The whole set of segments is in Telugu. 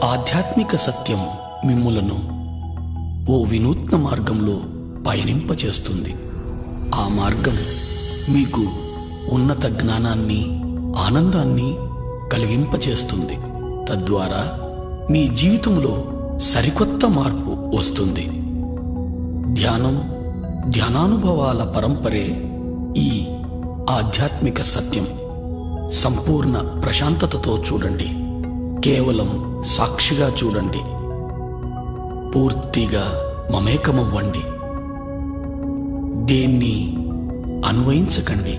ఆధ్యాత్మిక సత్యం మిమ్ములను ఓ వినూత్న మార్గంలో పయనింపచేస్తుంది. ఆ మార్గం మీకు ఉన్నత జ్ఞానాన్ని, ఆనందాన్ని కలిగింపచేస్తుంది. తద్వారా మీ జీవితంలో సరికొత్త మార్పు వస్తుంది. ధ్యానం, ధ్యానానుభవాల పరంపరే ఈ ఆధ్యాత్మిక సత్యం. సంపూర్ణ ప్రశాంతతతో చూడండి. కేవలం సాక్షిగా చూడండి. పూర్తిగా మమేకమవ్వండి. దేన్ని అన్వయించకండి.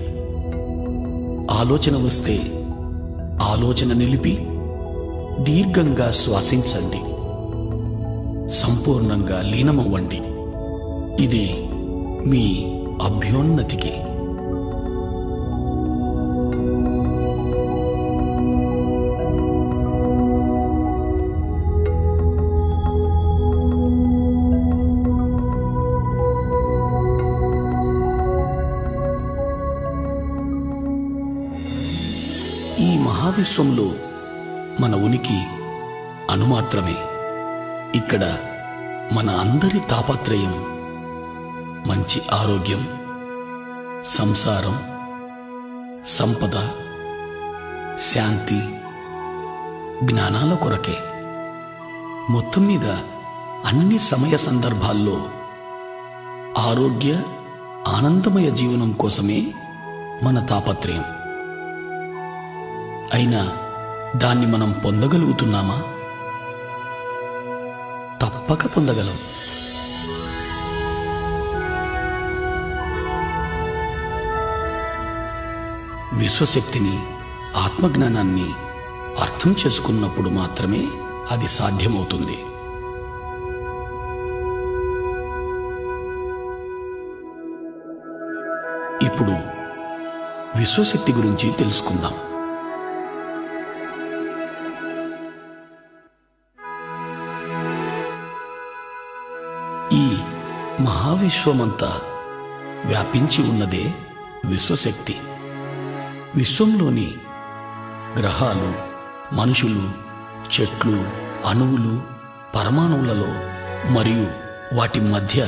ఆలోచన వస్తే ఆలోచన నిలిపి దీర్ఘంగా శ్వాసించండి. సంపూర్ణంగా లీనమవ్వండి. ఇది మీ అభ్యున్నతికి. ఈ మహావిశ్వంలో మన ఉనికి అణుమాత్రమే. ఇక్కడ మన అందరి తాపత్రయం మంచి ఆరోగ్యం, సంసారం, సంపద, శాంతి, జ్ఞానాల కొరకే. మొత్తం మీద అన్ని సమయ సందర్భాల్లో ఆరోగ్య, ఆనందమయ జీవనం కోసమే మన తాపత్రయం. అయినా దాన్ని మనం పొందగలుగుతున్నామా? తప్పక పొందగలం. విశ్వశక్తిని, ఆత్మజ్ఞానాన్ని అర్థం చేసుకున్నప్పుడు మాత్రమే అది సాధ్యమవుతుంది. ఇప్పుడు విశ్వశక్తి గురించి తెలుసుకుందాం. ఈ మహావిశ్వమంతా వ్యాపించి ఉన్నదే విశ్వశక్తి. విశ్వంలోని గ్రహాలు, మనుషులు, చెట్లు, అణువులు, పరమాణువులలో మరియు వాటి మధ్య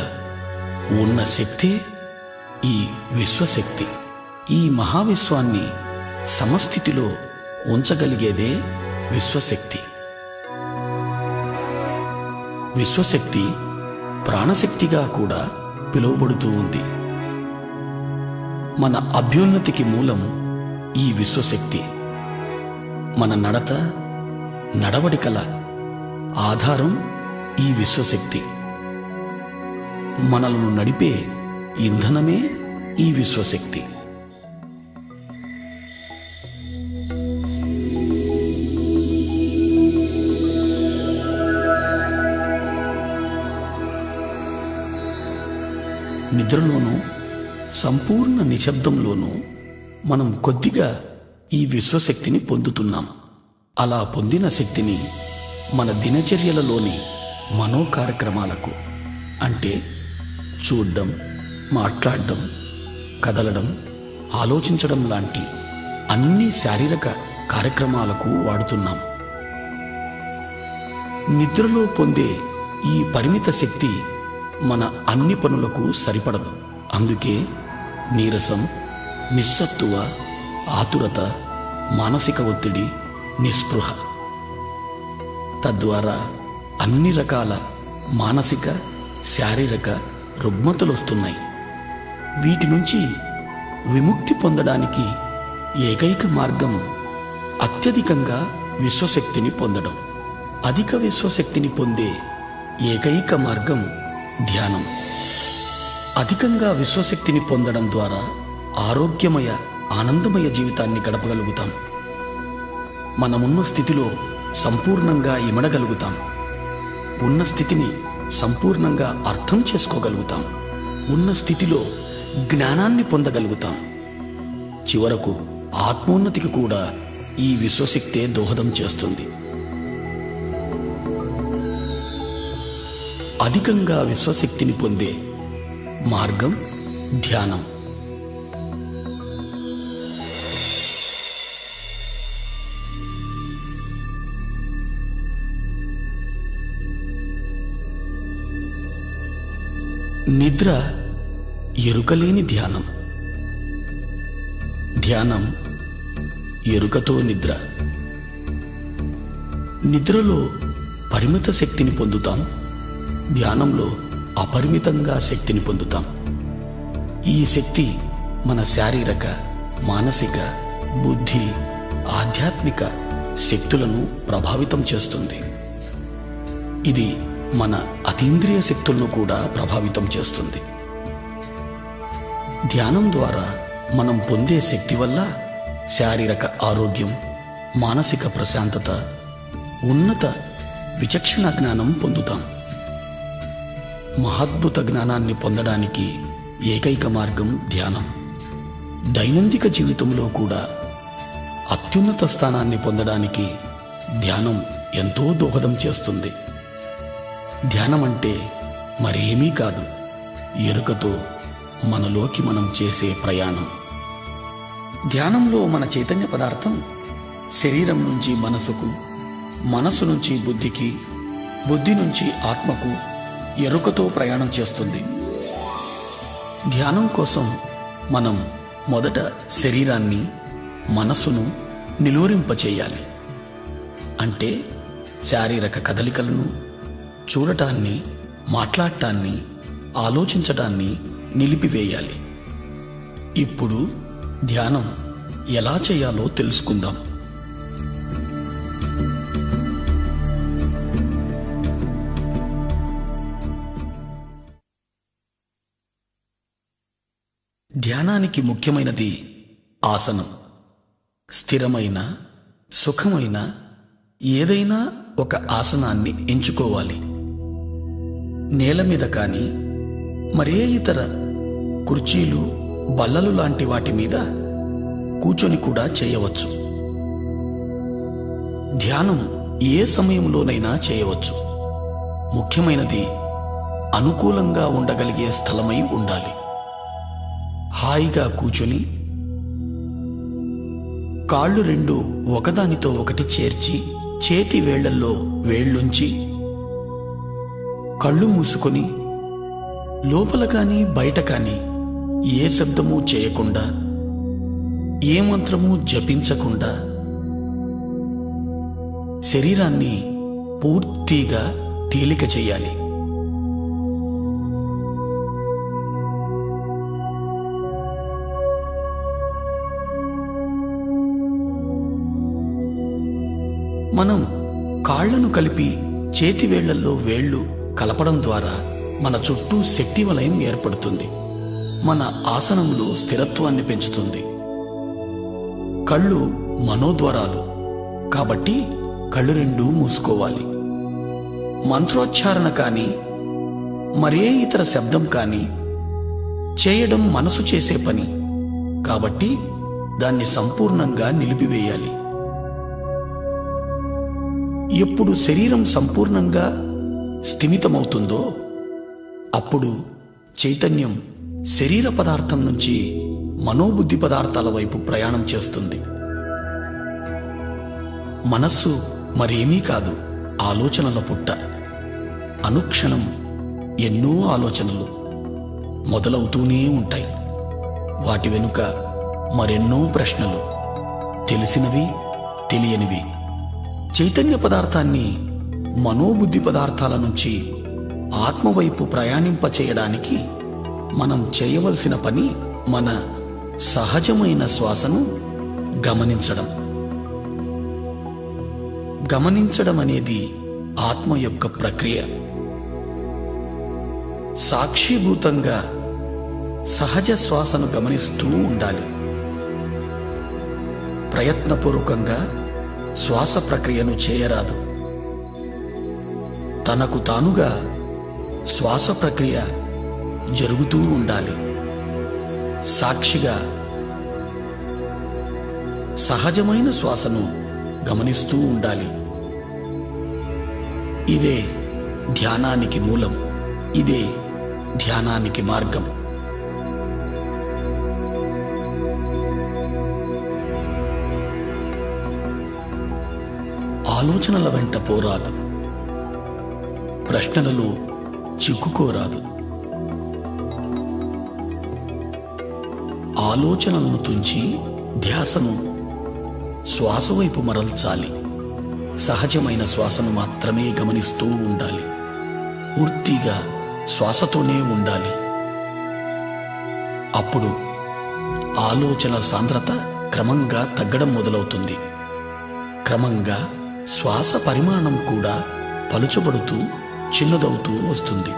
ఉన్న శక్తే ఈ విశ్వశక్తి. ఈ మహావిశ్వాన్ని సమస్థితిలో ఉంచగలిగేదే విశ్వశక్తి. విశ్వశక్తి ప్రాణశక్తిగా కూడా పిలువబడుతూ ఉంది. మన అభ్యున్నతికి మూలం ఈ విశ్వశక్తి. మన నడవడికల ఆధారం ఈ విశ్వశక్తి. మనలను నడిపే ఇంధనమే ఈ విశ్వశక్తి. నిద్రలోనూ, సంపూర్ణ నిశ్శబ్దంలోనూ మనం కొద్దిగా ఈ విశ్వశక్తిని పొందుతున్నాం. అలా పొందిన శక్తిని మన దినచర్యలలోని మనో కార్యక్రమాలకు, అంటే చూడడం, మాట్లాడడం, కదలడం, ఆలోచించడం లాంటి అన్ని శారీరక కార్యక్రమాలకు వాడుతున్నాం. నిద్రలో పొందే ఈ పరిమిత శక్తి మన అన్ని పనులకు సరిపడదు. అందుకే నీరసం, నిస్సత్తువ, ఆతురత, మానసిక ఒత్తిడి, నిస్పృహ, తద్వారా అన్ని రకాల మానసిక, శారీరక రుగ్మతలు వస్తున్నాయి. వీటి నుంచి విముక్తి పొందడానికి ఏకైక మార్గం అత్యధికంగా విశ్వశక్తిని పొందడం. అధిక విశ్వశక్తిని పొందే ఏకైక మార్గం ధ్యానం. అధికంగా విశ్వశక్తిని పొందడం ద్వారా ఆరోగ్యమయ, ఆనందమయ జీవితాన్ని గడపగలుగుతాం. మనమున్న స్థితిలో సంపూర్ణంగా ఇమడగలుగుతాం. ఉన్న స్థితిని సంపూర్ణంగా అర్థం చేసుకోగలుగుతాం. ఉన్న స్థితిలో జ్ఞానాన్ని పొందగలుగుతాం. చివరకు ఆత్మోన్నతికి కూడా ఈ విశ్వశక్తే దోహదం చేస్తుంది. అధికంగా విశ్వశక్తిని పొందే మార్గం ధ్యానం. నిద్ర ఎరుకలేని ధ్యానం. ధ్యానం ఎరుకతో నిద్ర. నిద్రలో పరిమిత శక్తిని పొందుతాం, ధ్యానంలో అపరిమితంగా శక్తిని పొందుతాం. ఈ శక్తి మన శారీరక, మానసిక, బుద్ధి, ఆధ్యాత్మిక శక్తులను ప్రభావితం చేస్తుంది. ఇది మన అతీంద్రియ శక్తులను కూడా ప్రభావితం చేస్తుంది. ధ్యానం ద్వారా మనం పొందే శక్తి వల్ల శారీరక ఆరోగ్యం, మానసిక ప్రశాంతత, ఉన్నత విచక్షణ జ్ఞానం పొందుతాం. మహాద్భుత జ్ఞానాన్ని పొందడానికి ఏకైక మార్గం ధ్యానం. దైనందిక జీవితంలో కూడా అత్యున్నత స్థానాన్ని పొందడానికి ధ్యానం ఎంతో దోహదం చేస్తుంది. ధ్యానం అంటే మరేమీ కాదు, ఎరుకతో మనలోకి మనం చేసే ప్రయాణం. ధ్యానంలో మన చైతన్య పదార్థం శరీరం నుంచి మనసుకు, మనసు నుంచి బుద్ధికి, బుద్ధి నుంచి ఆత్మకు ఎరుకతో ప్రయాణం చేస్తుంది. ధ్యానం కోసం మనం మొదట శరీరాన్ని, మనసును నిలువరింపచేయాలి. అంటే శారీరక కదలికలను, చూడటాన్ని, మాట్లాడటాన్ని, ఆలోచించటాన్ని నిలిపివేయాలి. ఇప్పుడు ధ్యానం ఎలా చేయాలో తెలుసుకుందాం. ధ్యానానికి ముఖ్యమైనది ఆసనం. స్థిరమైన, సుఖమైన ఏదైనా ఒక ఆసనాన్ని ఎంచుకోవాలి. నేల మీద కానీ, మరే ఇతర కుర్చీలు, బల్లలు లాంటి వాటి మీద కూర్చొని కూడా చేయవచ్చు. ధ్యానం ఏ సమయంలోనైనా చేయవచ్చు. ముఖ్యమైనది అనుకూలంగా ఉండగలిగే స్థలమై ఉండాలి. హాయిగా కూర్చొని కాళ్ళు రెండు ఒకదానితో ఒకటి చేర్చి, చేతి వేళ్లల్లో వేళ్లుంచి, కళ్ళు మూసుకొని లోపల కానీ బయట కానీ ఏ శబ్దమూ చేయకుండా, ఏ మంత్రమూ జపించకుండా శరీరాన్ని పూర్తిగా తేలిక చేయాలి. మనం కాళ్లను కలిపి చేతి వేళ్లల్లో వేళ్లు కలపడం ద్వారా మన చుట్టూ శక్తి వలయం ఏర్పడుతుంది. మన ఆసనంలో స్థిరత్వాన్ని పెంచుతుంది. కళ్ళు మనోద్వారాలు కాబట్టి కళ్ళు రెండూ మూసుకోవాలి. మంత్రోచ్చారణ కానీ, మరే ఇతర శబ్దం కానీ చేయడం మనసు చేసే పని కాబట్టి దాన్ని సంపూర్ణంగా నిలిపివేయాలి. ఎప్పుడు శరీరం సంపూర్ణంగా స్థిమితమవుతుందో అప్పుడు చైతన్యం శరీర పదార్థం నుంచి మనోబుద్ధి పదార్థాల వైపు ప్రయాణం చేస్తుంది. మనస్సు మరేమీ కాదు, ఆలోచనల పుట్ట. అనుక్షణం ఎన్నో ఆలోచనలు మొదలవుతూనే ఉంటాయి. వాటి వెనుక మరెన్నో ప్రశ్నలు, తెలిసినవి, తెలియనివి. చైతన్య పదార్థాన్ని మనోబుద్ధి పదార్థాల నుంచి ఆత్మవైపు ప్రయాణింపచేయడానికి మనం చేయవలసిన పని మన సహజమైన శ్వాసను గమనించడం. గమనించడం అనేది ఆత్మ యొక్క ప్రక్రియ. సాక్షిభూతంగా సహజ శ్వాసను గమనిస్తూ ఉండాలి. ప్రయత్నపూర్వకంగా శ్వాస ప్రక్రియను చేయరాదు. తనకు తానుగా శ్వాస ప్రక్రియ జరుగుతూ ఉండాలి. సాక్షిగా సహజమైన శ్వాసను గమనిస్తూ ఉండాలి. ఇదే ధ్యానానికి మూలం. ఇదే ధ్యానానికి మార్గం. ఆలోచనల వెంట పోరాదు. ప్రశ్నలలో చిక్కుకోరాదు. ఆలోచనలను తుంచి ధ్యాసను శ్వాస వైపు మరల్చాలి. సహజమైన శ్వాసను మాత్రమే గమనిస్తూ ఉండాలి. పూర్తిగా శ్వాసతోనే ఉండాలి. అప్పుడు ఆలోచన సాంద్రత క్రమంగా తగ్గడం మొదలవుతుంది. క్రమంగా శ్వాస పరిమాణం కూడా పలుచబడుతూ చిన్నదవుతూ వస్తుంది.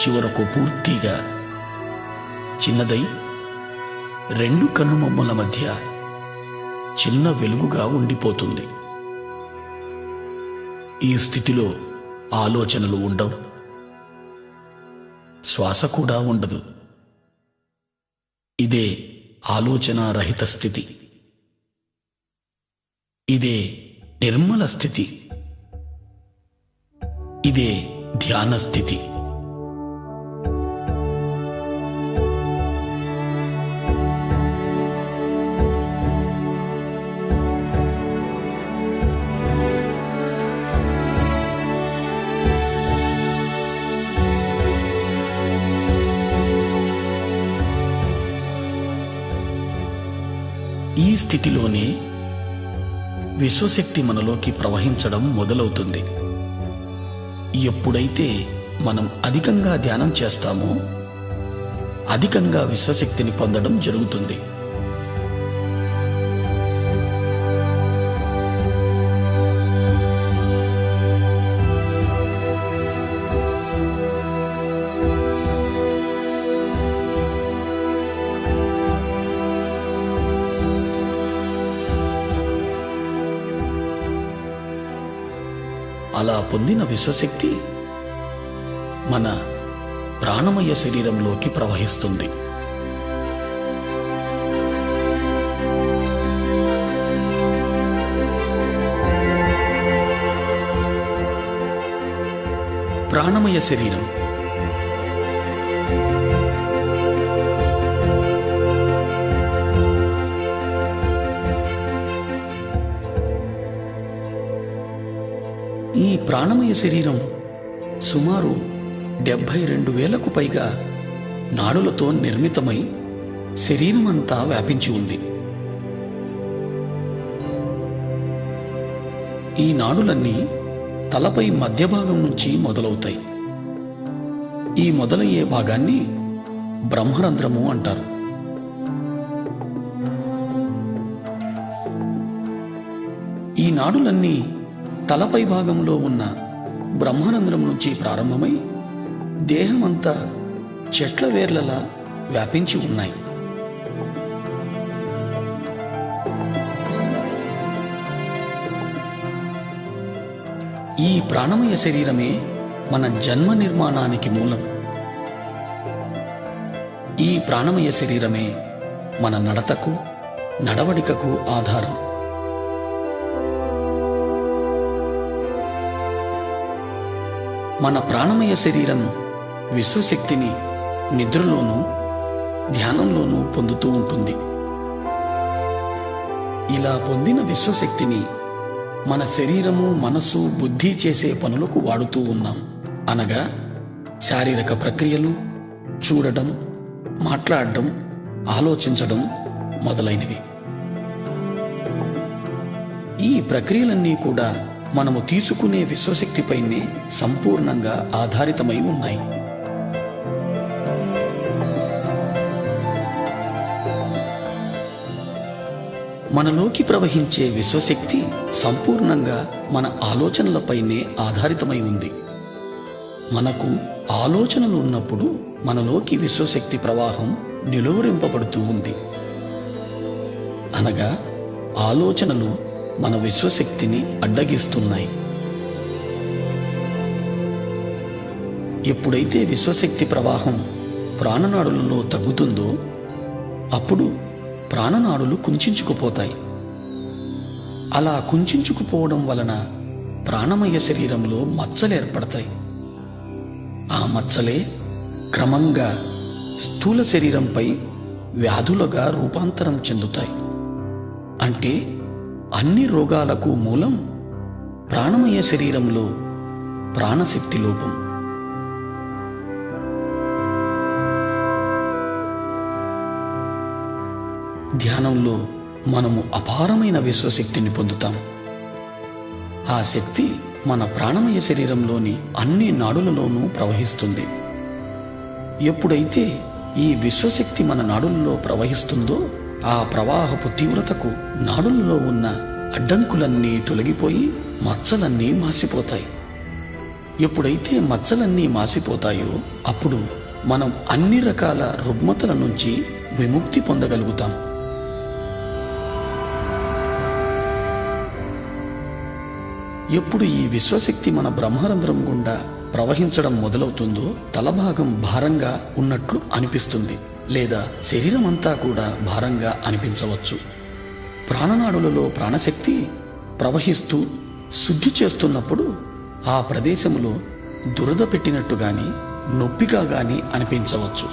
చివరకు పూర్తిగా చిన్నదై రెండు కన్నుబొమ్మల మధ్య చిన్న వెలుగుగా ఉండిపోతుంది. ఈ స్థితిలో ఆలోచనలు ఉండవు, శ్వాస కూడా ఉండదు. ఇదే ఆలోచన రహిత స్థితి. ఇదే నిర్మల స్థితి. ఇదే ధ్యాన స్థితి. ఈ స్థితిలోనే విశ్వశక్తి మనలోకి ప్రవహించడం మొదలవుతుంది. ఎప్పుడైతే మనం అధికంగా ధ్యానం చేస్తామో అధికంగా విశ్వశక్తిని పొందడం జరుగుతుంది. అలా పొందిన విశ్వశక్తి మన ప్రాణమయ శరీరంలోకి ప్రవహిస్తుంది. ప్రాణమయ శరీరం ఈ ప్రాణమయ శరీరం సుమారు 72,000కు పైగా నాడులతో నిర్మితమై శరీరమంతా వ్యాపించి ఉంది. ఈ నాడులన్నీ తలపై మధ్య భాగం నుంచి మొదలవుతాయి. ఈ మొదలయ్యే భాగాన్ని బ్రహ్మరంధ్రము అంటారు. ఈ నాడులన్నీ తలపై భాగంలో ఉన్న బ్రహ్మరంధ్రం నుంచి ప్రారంభమై దేహమంతా చెట్ల వేర్లలా వ్యాపించి ఉన్నాయి. ఈ ప్రాణమయ శరీరమే మన జన్మ నిర్మాణానికి మూలం. ఈ ప్రాణమయ శరీరమే మన నడతకు, నడవడికకు ఆధారం. మన ప్రాణమయ శరీరం విశ్వశక్తిని నిద్రలోనూ ధ్యానంలోనూ పొందుతూ ఉంటుంది. ఇలా పొందిన విశ్వశక్తిని మన శరీరము, మనసు, బుద్ధి చేసే పనులకు వాడుతూ ఉన్నాం. అనగా శారీరక ప్రక్రియలు, చూడడం, మాట్లాడడం, ఆలోచించడం మొదలైనవి. ఈ ప్రక్రియలన్నీ కూడా మనము తీసుకునే విశ్వశక్తిపైనే సంపూర్ణంగా ఆధారితమై ఉన్నాయి. మనలోకి ప్రవహించే విశ్వశక్తి సంపూర్ణంగా మన ఆలోచనలపైనే ఆధారితమై ఉంది. మనకు ఆలోచనలు ఉన్నప్పుడు మనలోకి విశ్వశక్తి ప్రవాహం నిలువరింపబడుతూ ఉంది. అనగా ఆలోచనలు మన విశ్వశక్తిని అడ్డగిస్తున్నాయి. ఎప్పుడైతే విశ్వశక్తి ప్రవాహం ప్రాణనాడులలో తగ్గుతుందో అప్పుడు ప్రాణనాడులు కుంచించుకుపోతాయి. అలా కుంచించుకుపోవడం వలన ప్రాణమయ శరీరంలో మచ్చలు ఏర్పడతాయి. ఆ మచ్చలే క్రమంగా స్థూల శరీరంపై వ్యాధులుగా రూపాంతరం చెందుతాయి. అంటే అన్ని రోగాలకు మూలం ప్రాణమయ శరీరంలో ప్రాణశక్తి లోపం. ధ్యానంలో మనము అపారమైన విశ్వశక్తిని పొందుతాం. ఆ శక్తి మన ప్రాణమయ శరీరంలోని అన్ని నాడులలోనూ ప్రవహిస్తుంది. ఎప్పుడైతే ఈ విశ్వశక్తి మన నాడులలో ప్రవహిస్తుందో ఆ ప్రవాహపు తీవ్రతకు నాడులలో ఉన్న అడ్డంకులన్నీ తొలగిపోయి మచ్చలన్నీ మాసిపోతాయి. ఎప్పుడైతే మచ్చలన్నీ మాసిపోతాయో అప్పుడు మనం అన్ని రకాల రుగ్మతల నుంచి విముక్తి పొందగలుగుతాం. ఎప్పుడు ఈ విశ్వశక్తి మన బ్రహ్మరంధ్రం గుండా ప్రవహించడం మొదలవుతుందో తలభాగం భారంగా ఉన్నట్లు అనిపిస్తుంది, లేదా శరీరం అంతా కూడా భారంగా అనిపించవచ్చు. ప్రాణనాడులలో ప్రాణశక్తి ప్రవహిస్తూ శుద్ధి చేస్తున్నప్పుడు ఆ ప్రదేశంలో దురద పెట్టినట్టు గాని నొప్పిగా గాని అనిపించవచ్చు.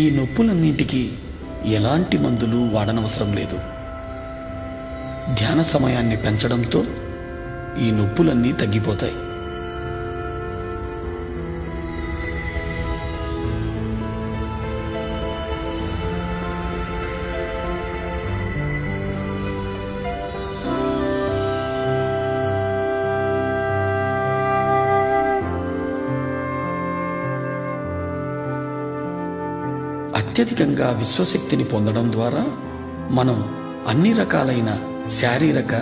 ఈ నొప్పులన్నింటికీ ఎలాంటి మందులు వాడనవసరం లేదు. ధ్యాన సమయాన్ని పెంచడంతో ఈ నొప్పులన్నీ తగ్గిపోతాయి. అత్యధికంగా విశ్వశక్తిని పొందడం ద్వారా మనం అన్ని రకాలైన శారీరక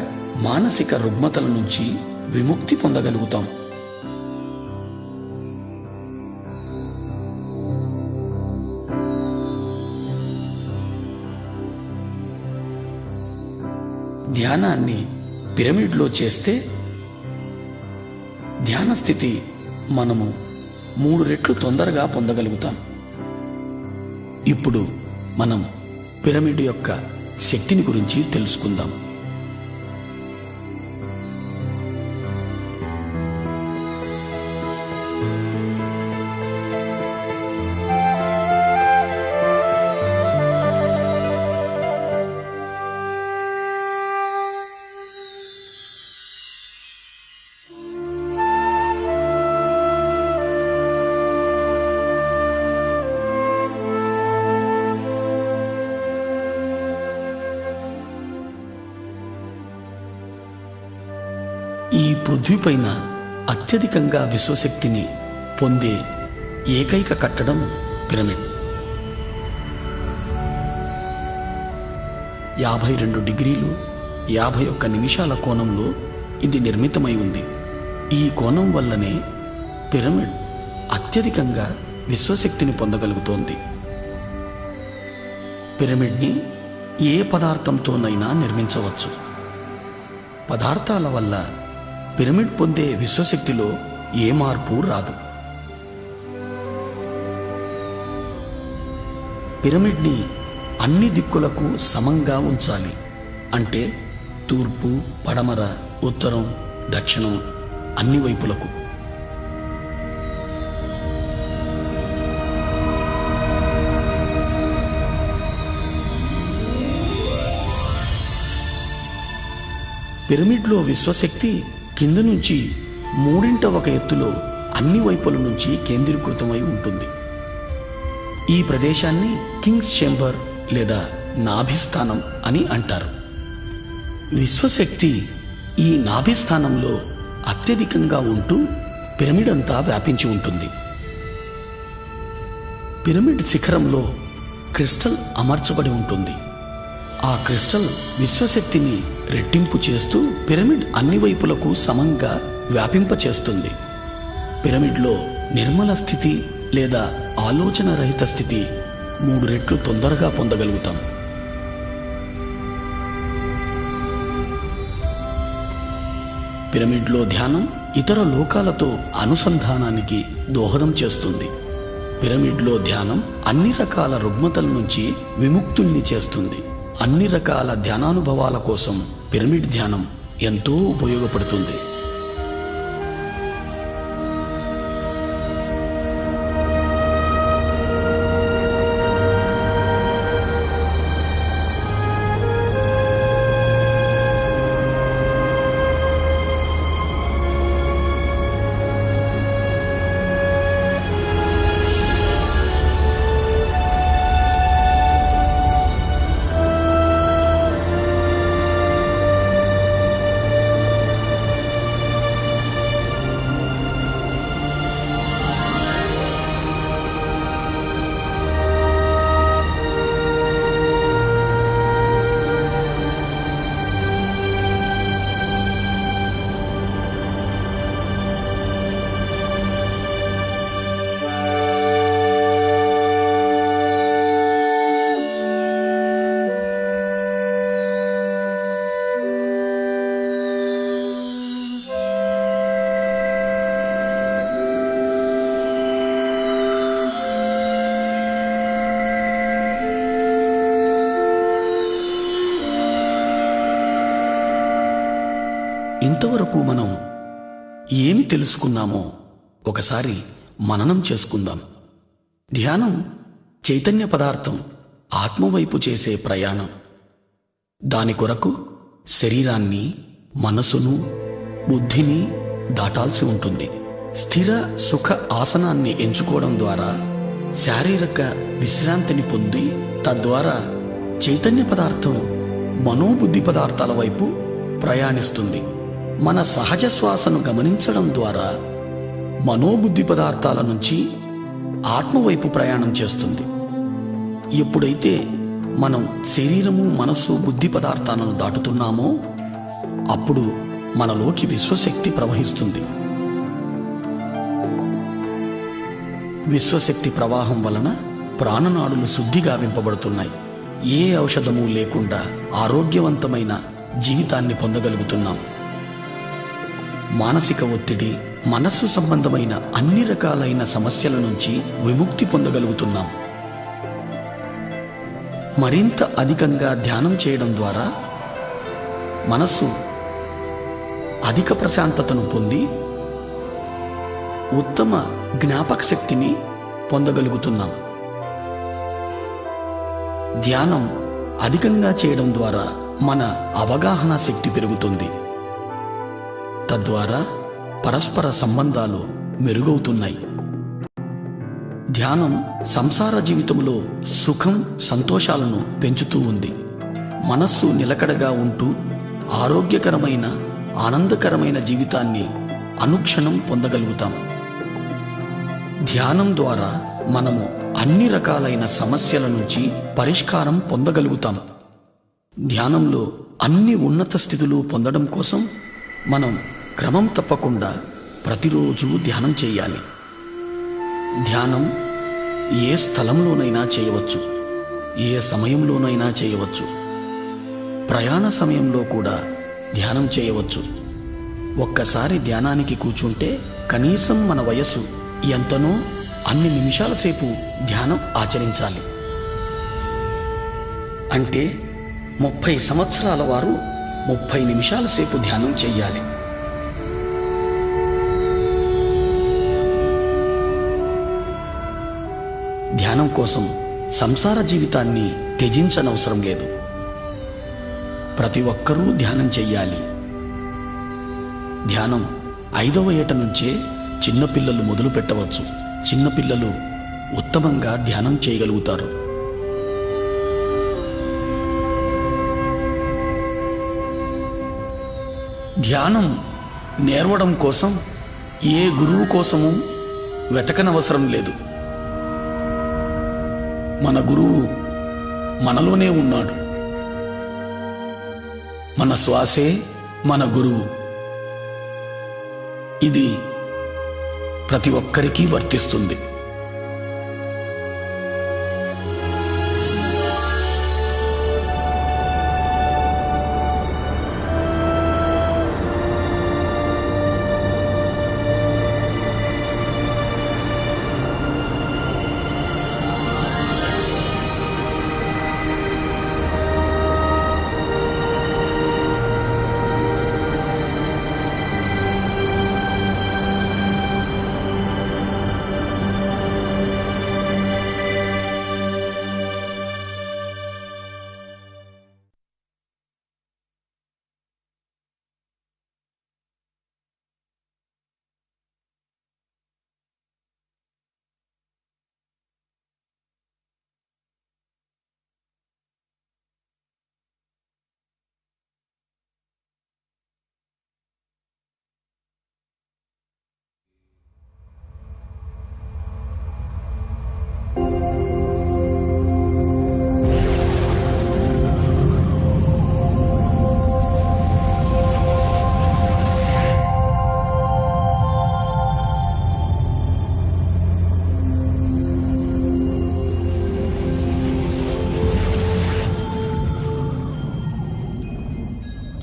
మానసిక రుగ్మతల నుంచి విముక్తి పొందగలుగుతాం. ధ్యానాన్ని పిరమిడ్లో చేస్తే ధ్యాన స్థితి మనము 3 రెట్లు తొందరగా పొందగలుగుతాం. ఇప్పుడు మనం పిరమిడ్ యొక్క శక్తిని గురించి తెలుసుకుందాం. ఈ పృథ్వీపైన అత్యధికంగా విశ్వశక్తిని పొందే ఏకైక కట్టడం పిరమిడ్. 52 డిగ్రీలు 51 నిమిషాల కోణంలో ఇది నిర్మితమై ఉంది. ఈ కోణం వల్లనే పిరమిడ్ అత్యధికంగా విశ్వశక్తిని పొందగలుగుతోంది. పిరమిడ్ని ఏ పదార్థంతోనైనా నిర్మించవచ్చు. పదార్థాల వల్ల పిరమిడ్ పొందే విశ్వశక్తిలో ఏ మార్పు రాదు. పిరమిడ్ని అన్ని దిక్కులకు సమంగా ఉంచాలి. అంటే తూర్పు, పడమర, ఉత్తరం, దక్షిణం అన్ని వైపులకు. పిరమిడ్లో విశ్వశక్తి కింద నుంచి 3/1 ఎత్తులో అన్ని వైపుల నుంచి కేంద్రీకృతమై ఉంటుంది. ఈ ప్రదేశాన్ని కింగ్స్ చేంబర్ లేదా నాభిస్థానం అని అంటారు. విశ్వశక్తి ఈ నాభిస్థానంలో అత్యధికంగా ఉంటూ పిరమిడ్ అంతా వ్యాపించి ఉంటుంది. పిరమిడ్ శిఖరంలో క్రిస్టల్ అమర్చబడి ఉంటుంది. ఆ క్రిస్టల్ విశ్వశక్తిని రెట్టింపు చేస్తూ పిరమిడ్ అన్ని వైపులకు సమంగా వ్యాపింపచేస్తుంది. పిరమిడ్లో నిర్మల స్థితి లేదా ఆలోచన రహిత స్థితి 3 రెట్లు తొందరగా పొందగలుగుతాం. పిరమిడ్లో ధ్యానం ఇతర లోకాలతో అనుసంధానానికి దోహదం చేస్తుంది. పిరమిడ్లో ధ్యానం అన్ని రకాల రుగ్మతల నుంచి విముక్తుల్ని చేస్తుంది. అన్ని రకాల ధ్యానానుభవాల కోసం పిరమిడ్ ధ్యానం ఎంతో ఉపయోగపడుతుంది. ఇంతవరకు మనం ఏమి తెలుసుకున్నామో ఒకసారి మననం చేసుకుందాం. ధ్యానం చైతన్య పదార్థం ఆత్మవైపు చేసే ప్రయాణం. దాని కొరకు శరీరాన్ని, మనసును, బుద్ధిని దాటాల్సి ఉంటుంది. స్థిర సుఖ ఆసనాన్ని ఎంచుకోవడం ద్వారా శారీరక విశ్రాంతిని పొంది తద్వారా చైతన్య పదార్థం మనోబుద్ధి పదార్థాల వైపు ప్రయాణిస్తుంది. మన సహజ శ్వాసను గమనించడం ద్వారా మనోబుద్ధి పదార్థాల నుంచి ఆత్మవైపు ప్రయాణం చేస్తుంది. ఎప్పుడైతే మనం శరీరము, మనస్సు, బుద్ధి పదార్థాలను దాటుతున్నామో అప్పుడు మనలోకి విశ్వశక్తి ప్రవహిస్తుంది. విశ్వశక్తి ప్రవాహం వలన ప్రాణనాడులు శుద్ధిగా వింపబడుతున్నాయి. ఏ ఔషధము లేకుండా ఆరోగ్యవంతమైన జీవితాన్ని పొందగలుగుతున్నాం. మానసిక ఒత్తిడి, మనస్సు సంబంధమైన అన్ని రకాలైన సమస్యల నుంచి విముక్తి పొందగలుగుతున్నాం. మరింత అధికంగా ధ్యానం చేయడం ద్వారా మనస్సు అధిక ప్రశాంతతను పొంది ఉత్తమ జ్ఞాపక శక్తిని పొందగలుగుతున్నాం. ధ్యానం అధికంగా చేయడం ద్వారా మన అవగాహన శక్తి పెరుగుతుంది. తద్వారా పరస్పర సంబంధాలు మెరుగవుతున్నాయి. ధ్యానం సంసార జీవితంలో సుఖం, సంతోషాలను పెంచుతూ ఉంది. మనస్సు నిలకడగా ఉంటూ ఆరోగ్యకరమైన, ఆనందకరమైన జీవితాన్ని అనుక్షణం పొందగలుగుతాం. ధ్యానం ద్వారా మనము అన్ని రకాలైన సమస్యల నుంచి పరిష్కారం పొందగలుగుతాం. ధ్యానంలో అన్ని ఉన్నత స్థితులు పొందడం కోసం మనం క్రమం తప్పకుండా ప్రతిరోజు ధ్యానం చేయాలి. ధ్యానం ఏ స్థలంలోనైనా చేయవచ్చు, ఏ సమయంలోనైనా చేయవచ్చు. ప్రయాణ సమయంలో కూడా ధ్యానం చేయవచ్చు. ఒక్కసారి ధ్యానానికి కూర్చుంటే కనీసం మన వయసు ఎంతనో అన్ని నిమిషాల సేపు ధ్యానం ఆచరించాలి. అంటే 30 సంవత్సరాల వారు 30 నిమిషాల సేపు ధ్యానం చెయ్యాలి. ధ్యానం కోసం సంసార జీవితాన్ని త్యజించనవసరం లేదు. ప్రతి ఒక్కరూ ధ్యానం చెయ్యాలి. ధ్యానం 5వ ఏట నుంచే చిన్నపిల్లలు మొదలు పెట్టవచ్చు. చిన్నపిల్లలు ఉత్తమంగా ధ్యానం చేయగలుగుతారు. ధ్యానం నేర్వడం కోసం ఏ గురువు కోసము వెతకనవసరం లేదు. మన గురువు మనలోనే ఉన్నాడు. మన శ్వాసే మన గురువు. ఇది ప్రతి ఒక్కరికి వర్తిస్తుంది.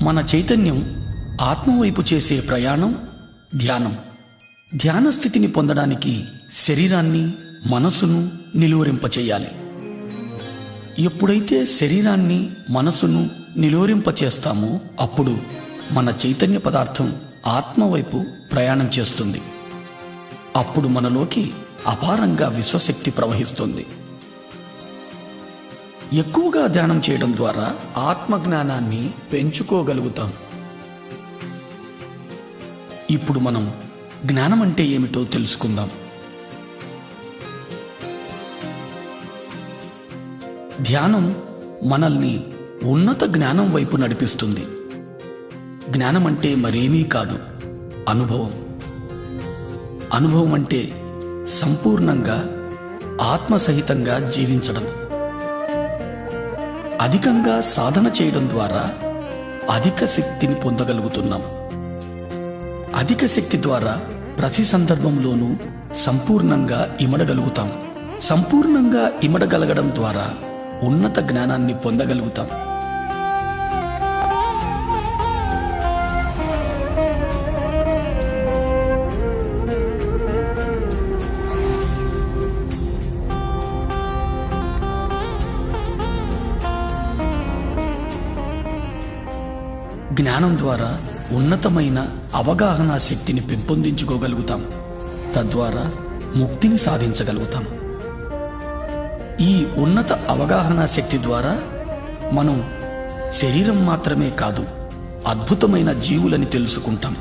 మన చైతన్యం ఆత్మవైపు చేసే ప్రయాణం ధ్యానం. ధ్యాన స్థితిని పొందడానికి శరీరాన్ని, మనసును నిలువరింపచేయాలి. ఎప్పుడైతే శరీరాన్ని, మనసును నిలువరింపచేస్తామో అప్పుడు మన చైతన్య పదార్థం ఆత్మవైపు ప్రయాణం చేస్తుంది. అప్పుడు మనలోకి అపారంగా విశ్వశక్తి ప్రవహిస్తుంది. ఎక్కువగా ధ్యానం చేయడం ద్వారా ఆత్మజ్ఞానాన్ని పెంచుకోగలుగుతాం. ఇప్పుడు మనం జ్ఞానం అంటే ఏమిటో తెలుసుకుందాం. ధ్యానం మనల్ని ఉన్నత జ్ఞానం వైపు నడిపిస్తుంది. జ్ఞానం అంటే మరేమీ కాదు, అనుభవం. అనుభవం అంటే సంపూర్ణంగా ఆత్మసహితంగా జీవించడం. అధికంగా సాధన చేయడం ద్వారా అధిక శక్తిని పొందగలుగుతున్నాం. అధిక శక్తి ద్వారా ప్రతి సందర్భంలోనూ సంపూర్ణంగా ఇమడగలుగుతాం. సంపూర్ణంగా ఇమడగలగడం ద్వారా ఉన్నత జ్ఞానాన్ని పొందగలుగుతాం. జ్ఞానం ద్వారా ఉన్నతమైన అవగాహన శక్తిని పెంపొందించుకోగలుగుతాం. తద్వారా ముక్తిని సాధించగలుగుతాం. ఈ ఉన్నత అవగాహన శక్తి ద్వారా మనం శరీరం మాత్రమే కాదు, అద్భుతమైన జీవులని తెలుసుకుంటాం.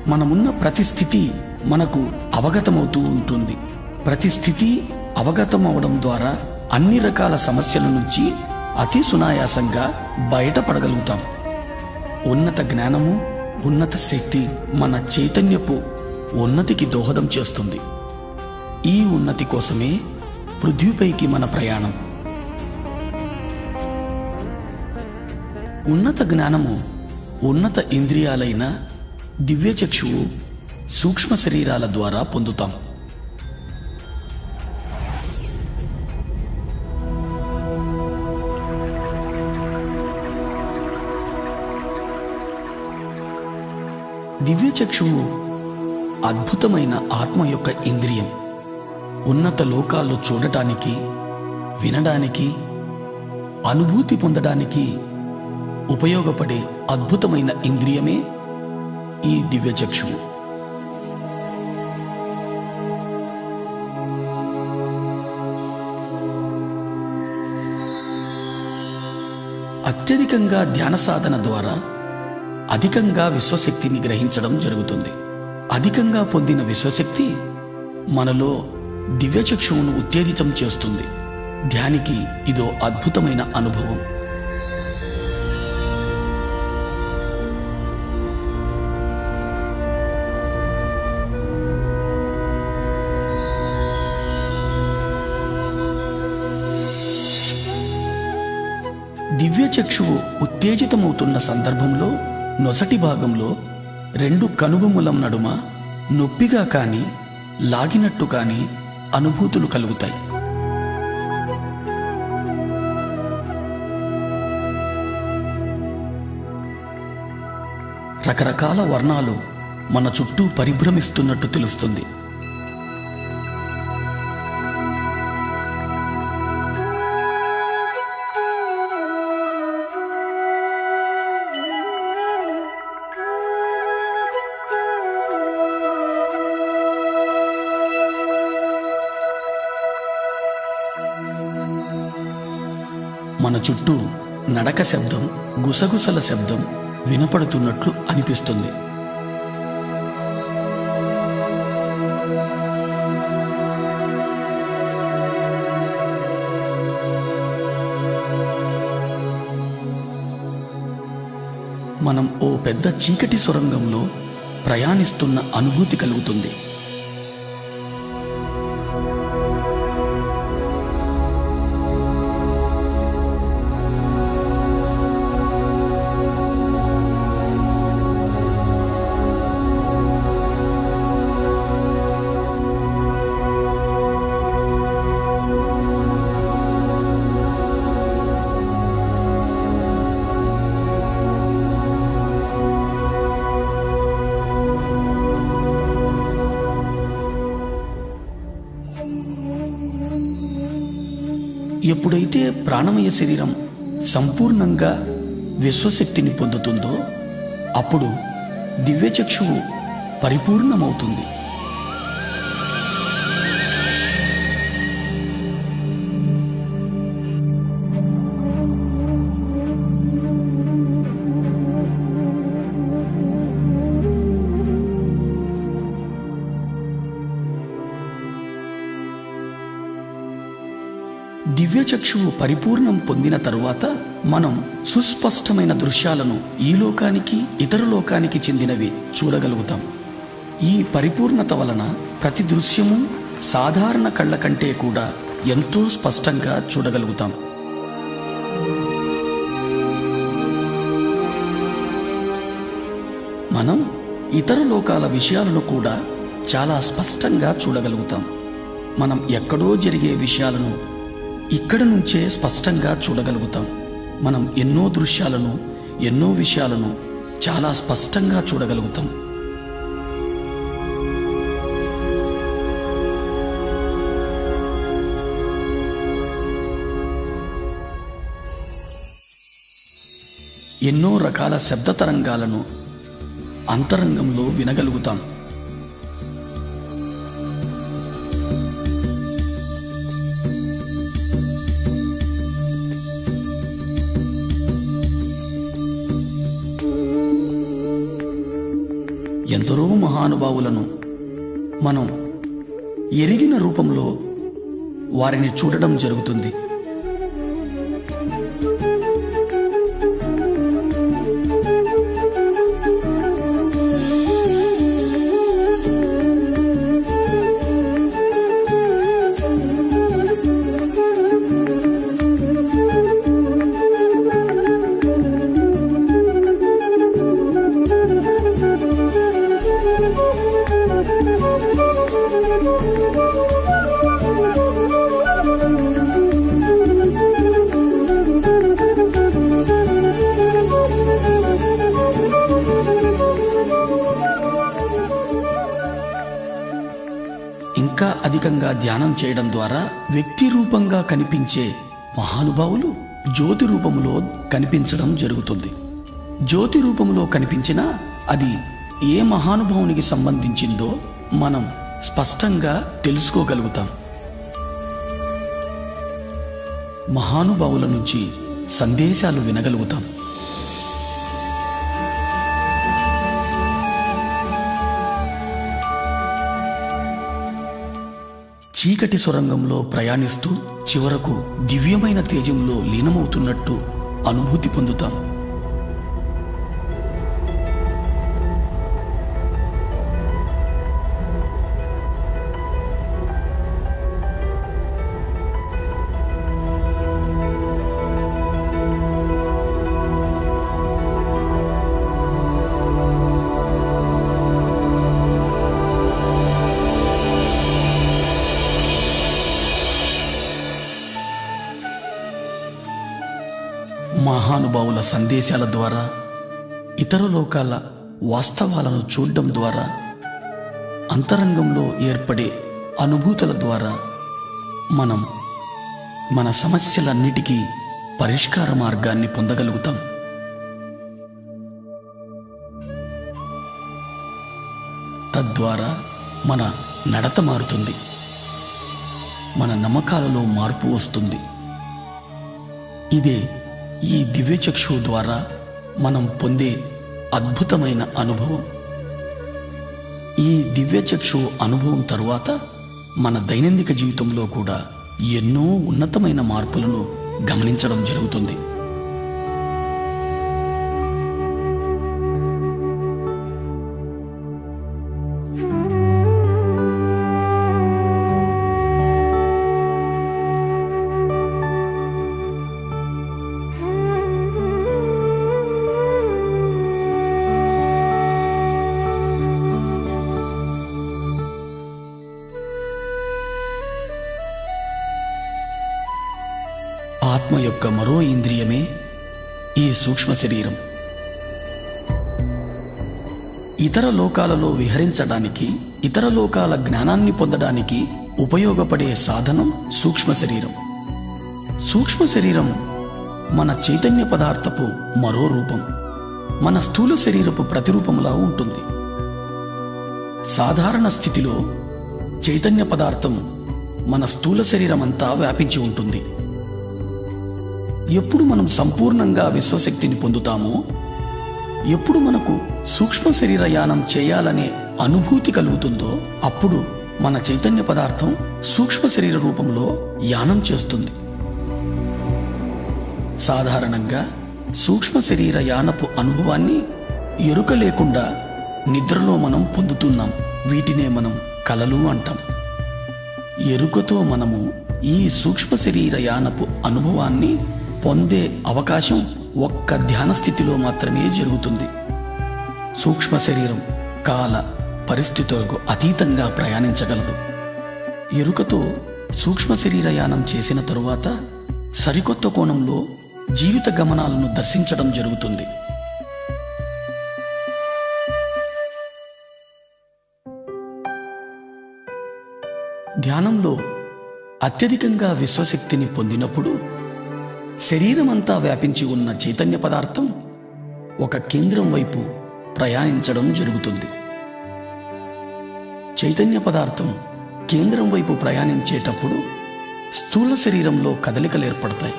మనమున్న ప్రతి స్థితి మనకు అవగతమవుతూ ఉంటుంది. ప్రతి స్థితి అవగతం అవడం ద్వారా అన్ని రకాల సమస్యల నుంచి అతి సునాయాసంగా బయటపడగలుగుతాం. ఉన్నత జ్ఞానము, ఉన్నత శక్తి మన చైతన్యపు ఉన్నతికి దోహదం చేస్తుంది. ఈ ఉన్నతి కోసమే పృథ్వీపైకి మన ప్రయాణం. ఉన్నత జ్ఞానము ఉన్నత ఇంద్రియాలైన దివ్యచక్షువు, సూక్ష్మ శరీరాల ద్వారా పొందుతాం. దివ్యచక్షువు అద్భుతమైన ఆత్మ యొక్క ఇంద్రియం. ఉన్నత లోకాల్లో చూడటానికి, వినడానికి, అనుభూతి పొందడానికి ఉపయోగపడే అద్భుతమైన ఇంద్రియమే ఈ దివ్యచక్షువు. అత్యధికంగా ధ్యాన సాధన ద్వారా అధికంగా విశ్వశక్తిని గ్రహించడం జరుగుతుంది. అధికంగా పొందిన విశ్వశక్తి మనలో దివ్యచక్షువును ఉత్తేజితం చేస్తుంది. ధ్యానికి ఇదో అద్భుతమైన అనుభవం. దివ్యచక్షువు ఉత్తేజితమవుతున్న సందర్భంలో నొసటి భాగంలో రెండు కనుబొమ్మల నడుమ నొప్పిగా కానీ, లాగినట్టు కానీ అనుభూతులు కలుగుతాయి. రకరకాల వర్ణాలు మన చుట్టూ పరిభ్రమిస్తున్నట్టు తెలుస్తుంది. మన చుట్టూ నడక శబ్దం, గుసగుసల శబ్దం వినపడుతున్నట్లు అనిపిస్తుంది. మనం ఓ పెద్ద చీకటి సొరంగంలో ప్రయాణిస్తున్న అనుభూతి కలుగుతుంది. ఎప్పుడైతే ప్రాణమయ శరీరం సంపూర్ణంగా విశ్వశక్తిని పొందుతుందో అప్పుడు దివ్యచక్షువు పరిపూర్ణమవుతుంది. దివ్యచక్షువు పరిపూర్ణం పొందిన తరువాత మనం సుస్పష్టమైన దృశ్యాలను ఈ లోకానికి ఇతర లోకానికి చెందినవి చూడగలుగుతాం. ఈ పరిపూర్ణత వలన ప్రతి దృశ్యము సాధారణ కళ్ళ కంటే కూడా ఎంతో స్పష్టంగా చూడగలుగుతాం. మనం ఇతర లోకాల విషయాలను కూడా చాలా స్పష్టంగా చూడగలుగుతాం. మనం ఎక్కడో జరిగే విషయాలను ఇక్కడ నుంచే స్పష్టంగా చూడగలుగుతాం. మనం ఎన్నో దృశ్యాలను ఎన్నో విషయాలను చాలా స్పష్టంగా చూడగలుగుతాం. ఎన్నో రకాల శబ్ద తరంగాలను అంతరంగంలో వినగలుగుతాం. ఎందరో మహానుభావులను మనం ఎరిగిన రూపంలో వారిని చూడడం జరుగుతుంది. ఇంకా అధికంగా ధ్యానం చేయడం ద్వారా వ్యక్తి రూపంగా కనిపించే మహానుభావులు జ్యోతి రూపంలో కనిపించడం జరుగుతుంది. జ్యోతి రూపంలో కనిపించినా అది ఏ మహానుభావునికి సంబంధించిందో మనం స్పష్టంగా తెలుసుకోగలుగుతాం. మహానుభావుల నుంచి సందేశాలు వినగలుగుతాం. చీకటి సొరంగంలో ప్రయాణిస్తూ చివరకు దివ్యమైన తేజంలో లీనమవుతున్నట్టు అనుభూతి పొందుతాం. మహానుభావుల సందేశాల ద్వారా, ఇతర లోకాల వాస్తవాలను చూడడం ద్వారా, అంతరంగంలో ఏర్పడే అనుభూతుల ద్వారా మనం మన సమస్యలన్నిటికీ పరిష్కార మార్గాన్ని పొందగలుగుతాం. తద్వారా మన నడత మారుతుంది, మన నమ్మకాలలో మార్పు వస్తుంది. ఇదే ఈ దివ్యచక్షువు ద్వారా మనం పొందే అద్భుతమైన అనుభవం. ఈ దివ్యచక్షువు అనుభవం తరువాత మన దైనందిక జీవితంలో కూడా ఎన్నో ఉన్నతమైన మార్పులను గమనించడం జరుగుతుంది. ఆత్మ యొక్క మరో ఇంద్రియమే ఈ సూక్ష్మ శరీరం. ఇతర లోకాలలో విహరించడానికి, ఇతర లోకాల జ్ఞానాన్ని పొందడానికి ఉపయోగపడే సాధనం సూక్ష్మ శరీరం. సూక్ష్మ శరీరం మన చైతన్య పదార్థపు మరో రూపం, మన స్థూల శరీరపు ప్రతిరూపంలా ఉంటుంది. సాధారణ స్థితిలో చైతన్య పదార్థం మన స్థూల శరీరమంతా వ్యాపించి ఉంటుంది. ఎప్పుడు మనం సంపూర్ణంగా విశ్వశక్తిని పొందుతామో, ఎప్పుడు మనకు సూక్ష్మ శరీర యానం చేయాలనే అనుభూతి కలుగుతుందో, అప్పుడు మన చైతన్య పదార్థం సూక్ష్మ శరీర రూపంలో యానం చేస్తుంది. సాధారణంగా సూక్ష్మ శరీర యానపు అనుభవాన్ని ఎరుక లేకుండా నిద్రలో మనం పొందుతున్నాం. వీటినే మనం కలలు అంటాం. ఎరుకతో మనము ఈ సూక్ష్మ శరీర యానపు అనుభవాన్ని పొందే అవకాశం ఒక్క ధ్యాన స్థితిలో మాత్రమే జరుగుతుంది. సూక్ష్మ శరీరం కాల పరిస్థితులకు అతీతంగా ప్రయాణించగలదు. ఎరుకతో సూక్ష్మ శరీర యానం చేసిన తరువాత సరికొత్త కోణంలో జీవిత గమనాలను దర్శించడం జరుగుతుంది. ధ్యానంలో అత్యధికంగా విశ్వశక్తిని పొందినప్పుడు శరీరమంతా వ్యాపించి ఉన్న చైతన్య పదార్థం ఒక కేంద్రం వైపు ప్రయాణించడం జరుగుతుంది. చైతన్య పదార్థం కేంద్రం వైపు ప్రయాణించేటప్పుడు స్థూల శరీరంలో కదలికలు ఏర్పడతాయి.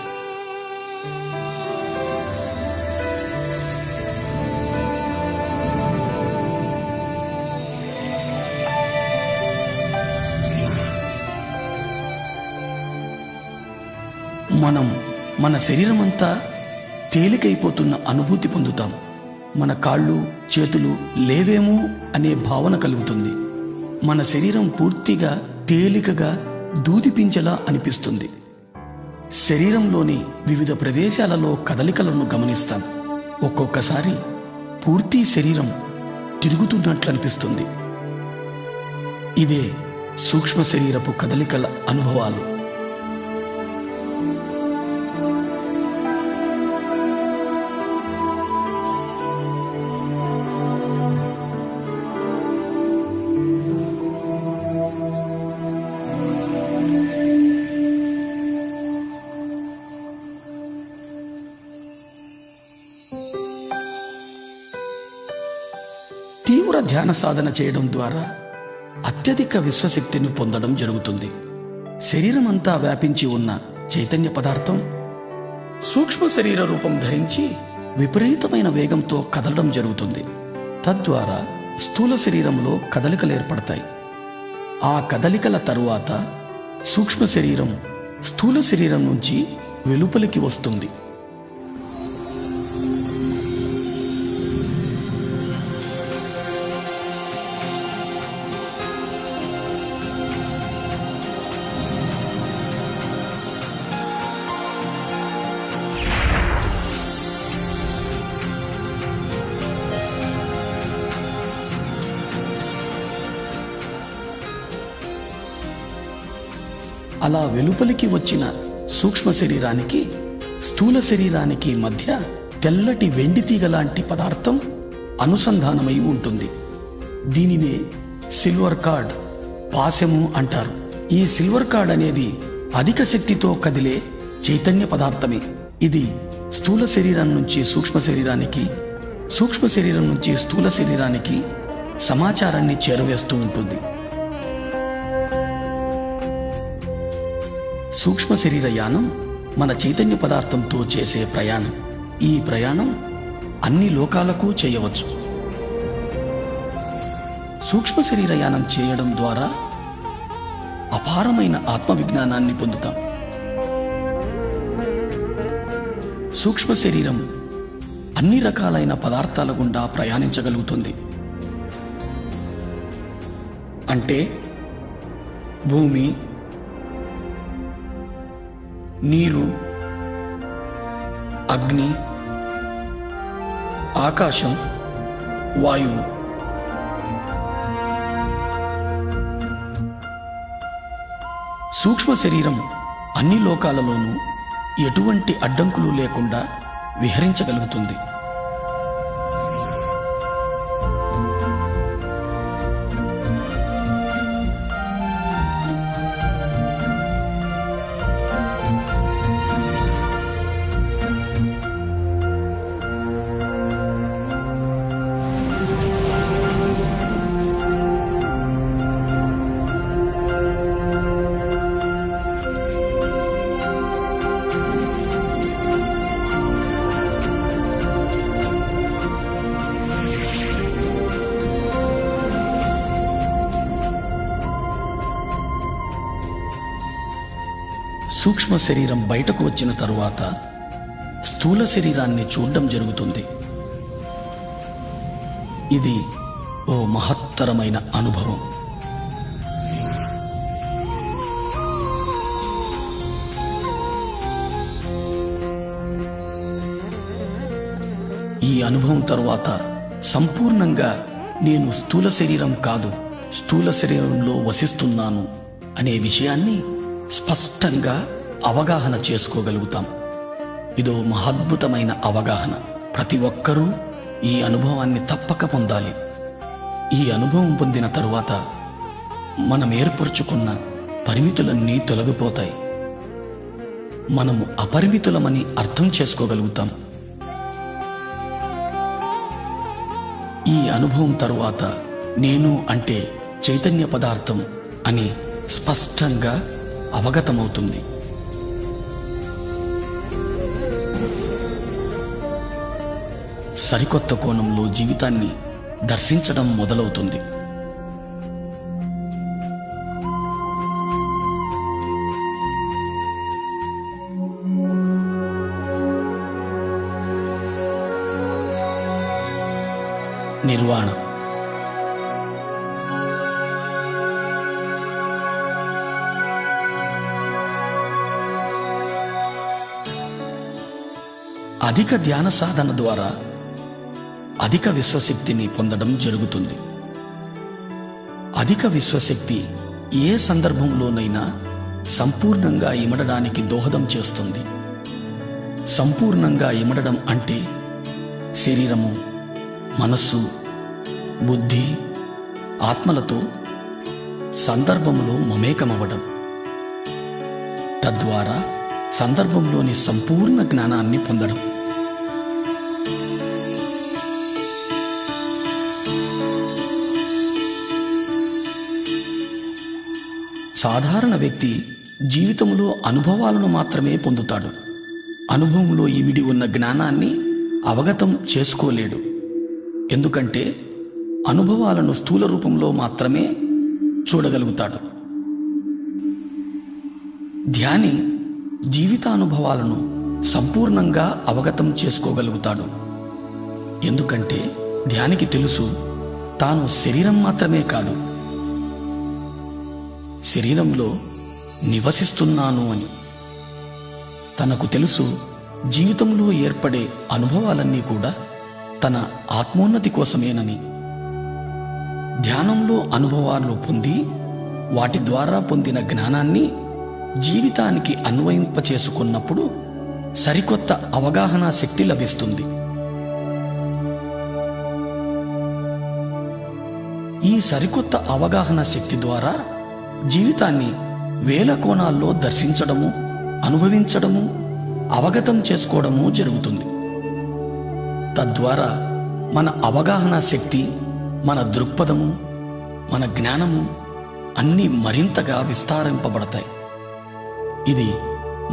మనం మన శరీరమంతా తేలికైపోతున్న అనుభూతి పొందుతాం. మన కాళ్ళు చేతులు లేవేమో అనే భావన కలుగుతుంది. మన శరీరం పూర్తిగా తేలికగా దూదిపించేలా అనిపిస్తుంది. శరీరంలోని వివిధ ప్రదేశాలలో కదలికలను గమనిస్తాం. ఒక్కొక్కసారి పూర్తి శరీరం తిరుగుతున్నట్లు అనిపిస్తుంది. ఇదే సూక్ష్మ శరీరపు కదలికల అనుభవాలు. తీవ్ర ధ్యాన సాధన చేయడం ద్వారా అత్యధిక విశ్వశక్తిని పొందడం జరుగుతుంది. శరీరమంతా వ్యాపించి ఉన్న చైతన్య పదార్థం సూక్ష్మ శరీర రూపం ధరించి విపరీతమైన వేగంతో కదలడం జరుగుతుంది. తద్వారా స్థూల శరీరంలో కదలికలు ఏర్పడతాయి. ఆ కదలికల తరువాత సూక్ష్మ శరీరం స్థూల శరీరం నుంచి వెలుపలికి వస్తుంది. అలా వెలుపలికి వచ్చిన సూక్ష్మ శరీరానికి స్థూల శరీరానికి మధ్య తెల్లటి వెండి తీగ లాంటి పదార్థం అనుసంధానమై ఉంటుంది. దీనినే సిల్వర్ కార్డ్, పాశము అంటారు. ఈ సిల్వర్ కార్డ్ అనేది అధిక శక్తితో కదిలే చైతన్య పదార్థమే. ఇది స్థూల శరీరం నుంచి సూక్ష్మ శరీరానికి, సూక్ష్మ శరీరం నుంచి స్థూల శరీరానికి సమాచారాన్ని చేరవేస్తూ ఉంటుంది. సూక్ష్మ శరీర యానం మన చైతన్య పదార్థంతో చేసే ప్రయాణం. ఈ ప్రయాణం అన్ని లోకాలకు చేయవచ్చు. సూక్ష్మ శరీర యానం చేయడం ద్వారా అపారమైన ఆత్మ విజ్ఞానాన్ని పొందుతాం. సూక్ష్మ శరీరం అన్ని రకాలైన పదార్థాల గుండా ప్రయాణించగలుగుతుంది. అంటే భూమి, నీరు, అగ్ని, ఆకాశం, వాయువు. సూక్ష్మ శరీరం అన్ని లోకాలలోనూ ఎటువంటి అడ్డంకులు లేకుండా విహరించగలుగుతుంది. సూక్ష్మ శరీరం బయటకు వచ్చిన తరువాత స్థూల శరీరాన్ని చూడడం జరుగుతుంది. ఇది ఓ మహత్తరమైన అనుభవం. ఈ అనుభవం తరువాత సంపూర్ణంగా నేను స్థూల శరీరం కాదు, స్థూల శరీరంలో వసిస్తున్నాను అనే విషయాన్ని స్పష్టంగా అవగాహన చేసుకోగలుగుతాం. ఇదో మహద్భుతమైన అవగాహన. ప్రతి ఒక్కరూ ఈ అనుభవాన్ని తప్పక పొందాలి. ఈ అనుభవం పొందిన తరువాత మనం ఏర్పరచుకున్న పరిమితులన్నీ తొలగిపోతాయి. మనము అపరిమితులమని అర్థం చేసుకోగలుగుతాం. ఈ అనుభవం తరువాత నేను అంటే చైతన్య పదార్థం అని స్పష్టంగా అవగతమవుతుంది. సరికొత్త కోణంలో జీవితాన్ని దర్శించడం మొదలవుతుంది. నిర్వాణ. అధిక ధ్యాన సాధన ద్వారా అధిక విశ్వశక్తిని పొందడం జరుగుతుంది. అధిక విశ్వశక్తి ఏ సందర్భంలోనైనా సంపూర్ణంగా ఇమడడానికి దోహదం చేస్తుంది. సంపూర్ణంగా ఇమడడం అంటే శరీరము, మనస్సు, బుద్ధి, ఆత్మలతో సందర్భంలో మమేకమవ్వడం. తద్వారా సందర్భంలోని సంపూర్ణ జ్ఞానాన్ని పొందడం. సాధారణ వ్యక్తి జీవితంలో అనుభవాలను మాత్రమే పొందుతాడు. అనుభవంలో ఇమిడి ఉన్న జ్ఞానాన్ని అవగతం చేసుకోలేడు. ఎందుకంటే అనుభవాలను స్థూల రూపంలో మాత్రమే చూడగలుగుతాడు. ధ్యాని జీవితానుభవాలను సంపూర్ణంగా అవగతం చేసుకోగలుగుతాడు. ఎందుకంటే ధ్యానికి తెలుసు తాను శరీరం మాత్రమే కాదు, శరీరంలో నివసిస్తున్నాను అని. తనకు తెలుసు జీవితంలో ఏర్పడే అనుభవాలన్నీ కూడా తన ఆత్మోన్నతి కోసమేనని. ధ్యానంలో అనుభవాలు పొంది వాటి ద్వారా పొందిన జ్ఞానాన్ని జీవితానికి అన్వయింపచేసుకున్నప్పుడు సరికొత్త అవగాహన శక్తి లభిస్తుంది. ఈ సరికొత్త అవగాహన శక్తి ద్వారా జీవితాన్ని వేల కోణాల్లో దర్శించడము, అనుభవించడము, అవగతం చేసుకోవడము జరుగుతుంది. తద్వారా మన అవగాహన శక్తి, మన దృక్పథము, మన జ్ఞానము అన్నీ మరింతగా విస్తారింపబడతాయి. ఇది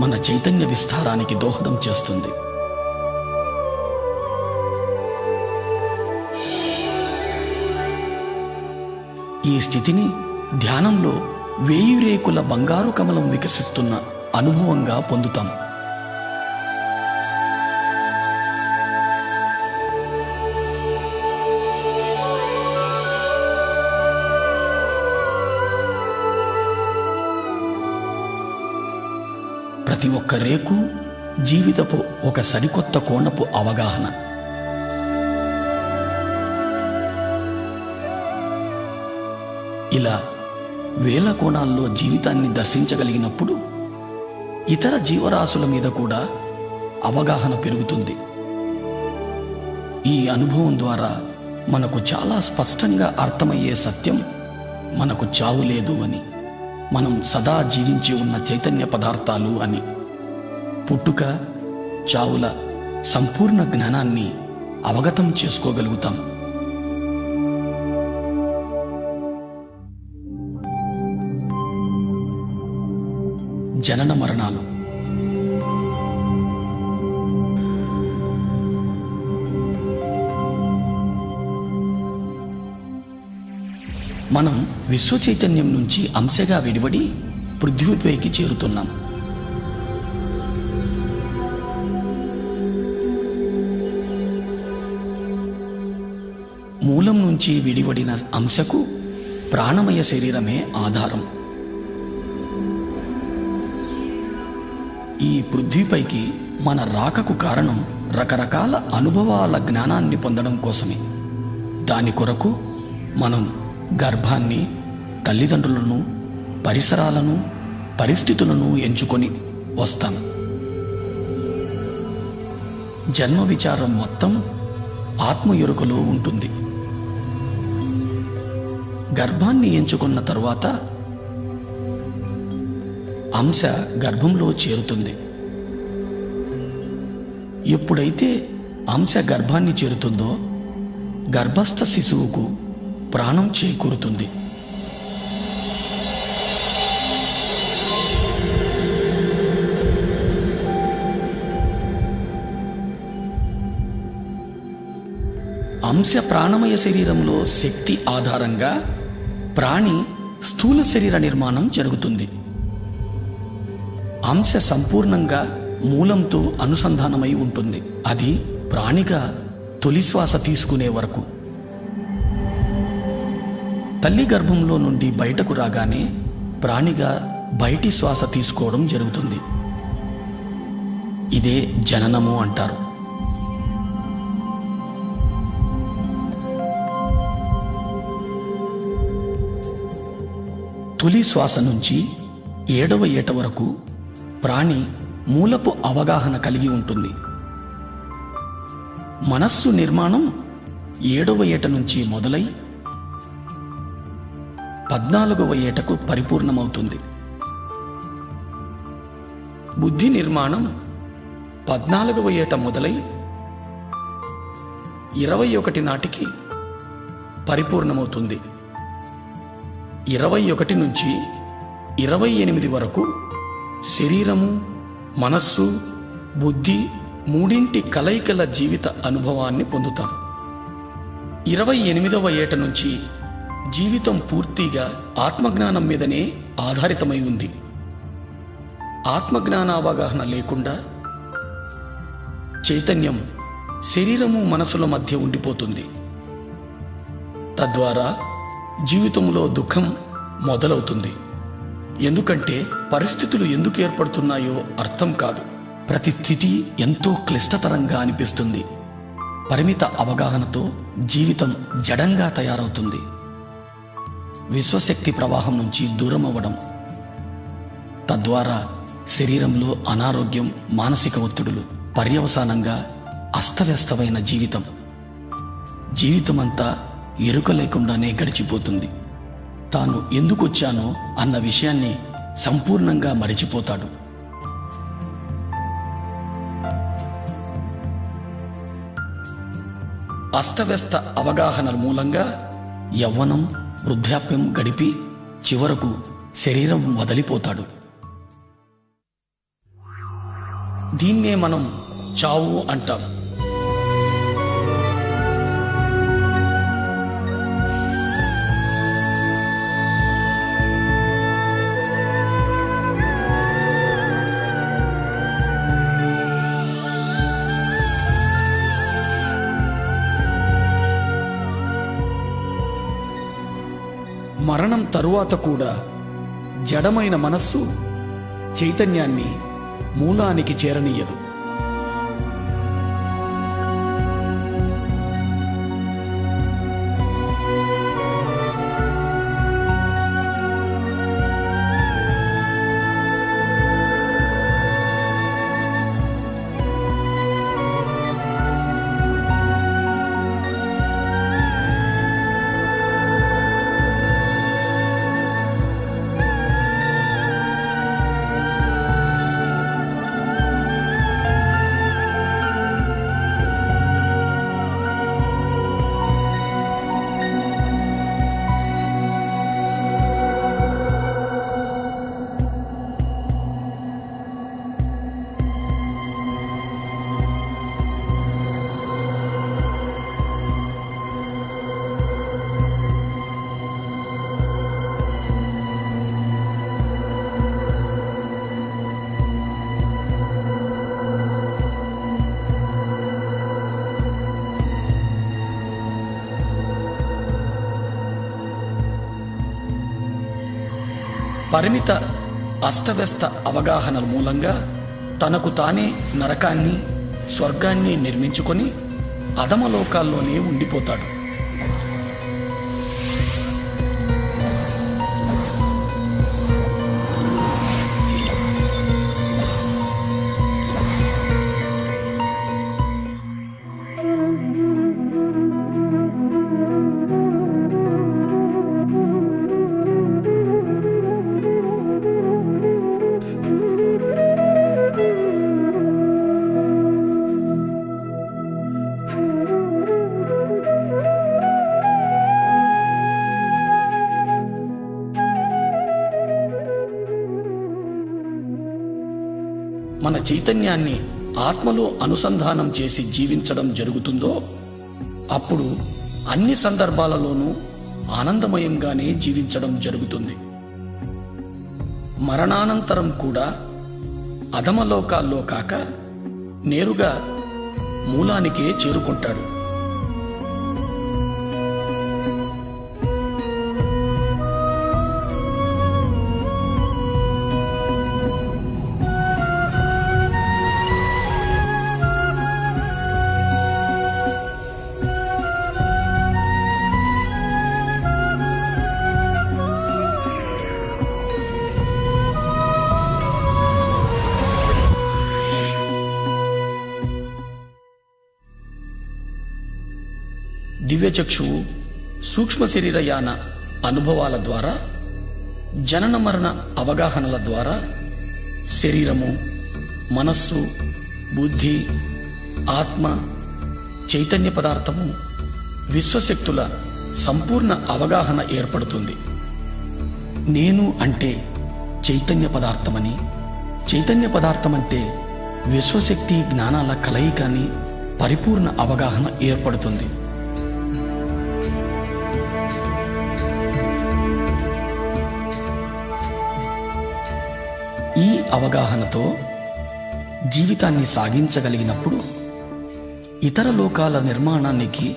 మన చైతన్య విస్తారానికి దోహదం చేస్తుంది. ఈ స్థితిని ధ్యానంలో 1000 రేకుల బంగారు కమలం వికసిస్తున్న అనుభవంగా పొందుతాం. ప్రతి ఒక్క రేకు జీవితపు ఒక సరికొత్త కోణపు అవగాహన. ఇలా వేల కోణాల్లో జీవితాన్ని దర్శించగలిగినప్పుడు ఇతర జీవరాశుల మీద కూడా అవగాహన పెరుగుతుంది. ఈ అనుభవం ద్వారా మనకు చాలా స్పష్టంగా అర్థమయ్యే సత్యం మనకు చావు లేదు అని, మనం సదా జీవించి ఉన్న చైతన్య పదార్థాలు అని. పుట్టుక, చావుల సంపూర్ణ జ్ఞానాన్ని అవగతం చేసుకోగలుగుతాం. జనన మరణాలు. మనం విశ్వ చైతన్యం నుంచి అంశగా విడివడి పృథ్వీపైకి చేరుతున్నాం. మూలం నుంచి విడివడిన అంశకు ప్రాణమయ శరీరమే ఆధారం. ఈ పృథ్వీపైకి మన రాకకు కారణం రకరకాల అనుభవాల జ్ఞానాన్ని పొందడం కోసమే. దాని కొరకు మనం గర్భాన్ని, తల్లిదండ్రులను, పరిసరాలను, పరిస్థితులను ఎంచుకొని వస్తాం. జన్మ విచారం మొత్తం ఆత్మ ఎరుకలో ఉంటుంది. గర్భాన్ని ఎంచుకున్న తరువాత అంశ గర్భంలో చేరుతుంది. ఎప్పుడైతే అంశ గర్భాన్ని చేరుతుందో గర్భస్థ శిశువుకు ప్రాణం చేకూరుతుంది. అంశ ప్రాణమయ శరీరంలో శక్తి ఆధారంగా ప్రాణి స్థూల శరీర నిర్మాణం జరుగుతుంది. అంశ సంపూర్ణంగా మూలంతో అనుసంధానమై ఉంటుంది. అది ప్రాణిగా తొలి శ్వాస తీసుకునే వరకు. తల్లి గర్భంలో నుండి బయటకు రాగానే ప్రాణిగా బయటి శ్వాస తీసుకోవడం జరుగుతుంది. ఇదే జననము అంటారు. తొలి శ్వాస నుంచి 7వ ఏట వరకు ప్రాణి మూలపు అవగాహన కలిగి ఉంటుంది. మనస్సు నిర్మాణం 7వ ఏట నుంచి మొదలై 14వ ఏటకు పరిపూర్ణమవుతుంది. బుద్ధి నిర్మాణం 14వ ఏట మొదలై 21 నాటికి పరిపూర్ణమవుతుంది. 21 నుంచి 28 వరకు శరీరము, మనస్సు, బుద్ధి మూడింటి కలయికల జీవిత అనుభవాన్ని పొందుతాం. 28వ ఏట నుంచి జీవితం పూర్తిగా ఆత్మజ్ఞానం మీదనే ఆధారితమై ఉంది. ఆత్మజ్ఞాన అవగాహన లేకుండా చైతన్యం శరీరము, మనసుల మధ్య ఉండిపోతుంది. తద్వారా జీవితంలో దుఃఖం మొదలవుతుంది. ఎందుకంటే పరిస్థితులు ఎందుకు ఏర్పడుతున్నాయో అర్థం కాదు. ప్రతి స్థితి ఎంతో క్లిష్టతరంగా అనిపిస్తుంది. పరిమిత అవగాహనతో జీవితం జడంగా తయారవుతుంది. విశ్వశక్తి ప్రవాహం నుంచి దూరం అవ్వడం, తద్వారా శరీరంలో అనారోగ్యం, మానసిక ఒత్తిడులు, పర్యవసానంగా అస్తవ్యస్తమైన జీవితమంతా ఎరుక లేకుండానే గడిచిపోతుంది. తాను ఎందుకొచ్చానో అన్న విషయాన్ని సంపూర్ణంగా మరిచిపోతాడు. అస్తవ్యస్త అవగాహన మూలంగా యవ్వనం, వృద్ధాప్యం గడిపి చివరకు శరీరం వదిలిపోతాడు. దీన్నే మనం చావు అంటాం. మరణం తరువాత కూడా జడమైన మనస్సు చైతన్యాన్ని మూలానికి చేరనీయదు. పరిమిత అస్తవ్యస్త అవగాహనల మూలంగా తనకు తానే నరకాన్ని స్వర్గాన్ని నిర్మించుకొని అధమలోకాల్లోనే ఉండిపోతాడు. మన చైతన్యాన్ని ఆత్మలో అనుసంధానం చేసి జీవించడం జరుగుతుందో అప్పుడు అన్ని సందర్భాలలోనూ ఆనందమయంగానే జీవించడం జరుగుతుంది. మరణానంతరం కూడా అధమలోకాల్లో కాక నేరుగా మూలానికే చేరుకుంటాడు. దివ్యచక్షువు సూక్ష్మ శరీరయాన అనుభవాల ద్వారా, జనన మరణ అవగాహనల ద్వారా శరీరము, మనస్సు, బుద్ధి, ఆత్మ, చైతన్య పదార్థము, విశ్వశక్తుల సంపూర్ణ అవగాహన ఏర్పడుతుంది. నేను అంటే చైతన్య పదార్థమని, చైతన్య పదార్థమంటే విశ్వశక్తి జ్ఞానాల కలయిక అని పరిపూర్ణ అవగాహన ఏర్పడుతుంది. ఈ అవగాహనతో జీవితాన్ని సాగించగలిగినప్పుడు ఇతర లోకాల నిర్మాణానికి,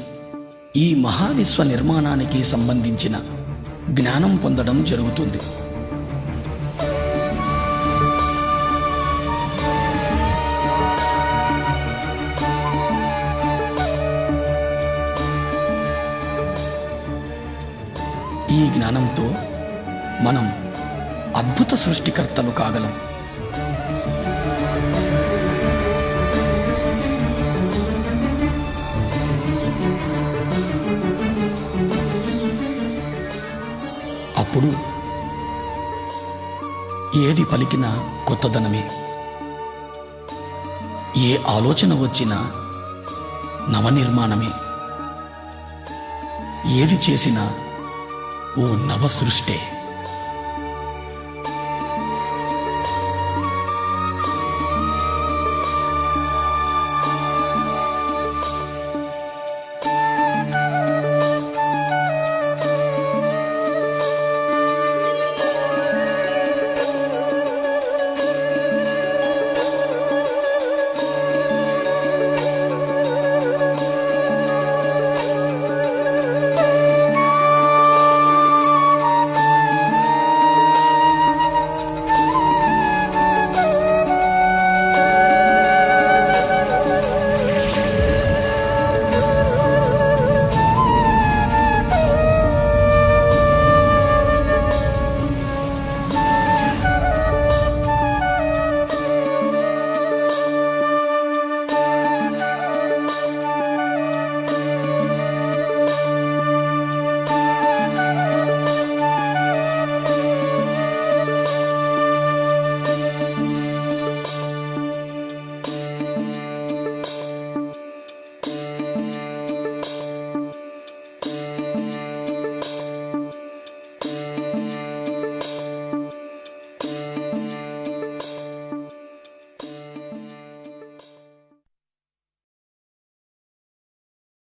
ఈ మహావిశ్వ నిర్మాణానికి సంబంధించిన జ్ఞానం పొందడం జరుగుతుంది. ఈ జ్ఞానంతో మనం అద్భుత సృష్టికర్తలు కాగలం. అప్పుడు ఏది పలికినా కొత్తదనమే, ఏ ఆలోచన వచ్చినా నవనిర్మాణమే, ఏది చేసినా ఓ నవ సృష్టే.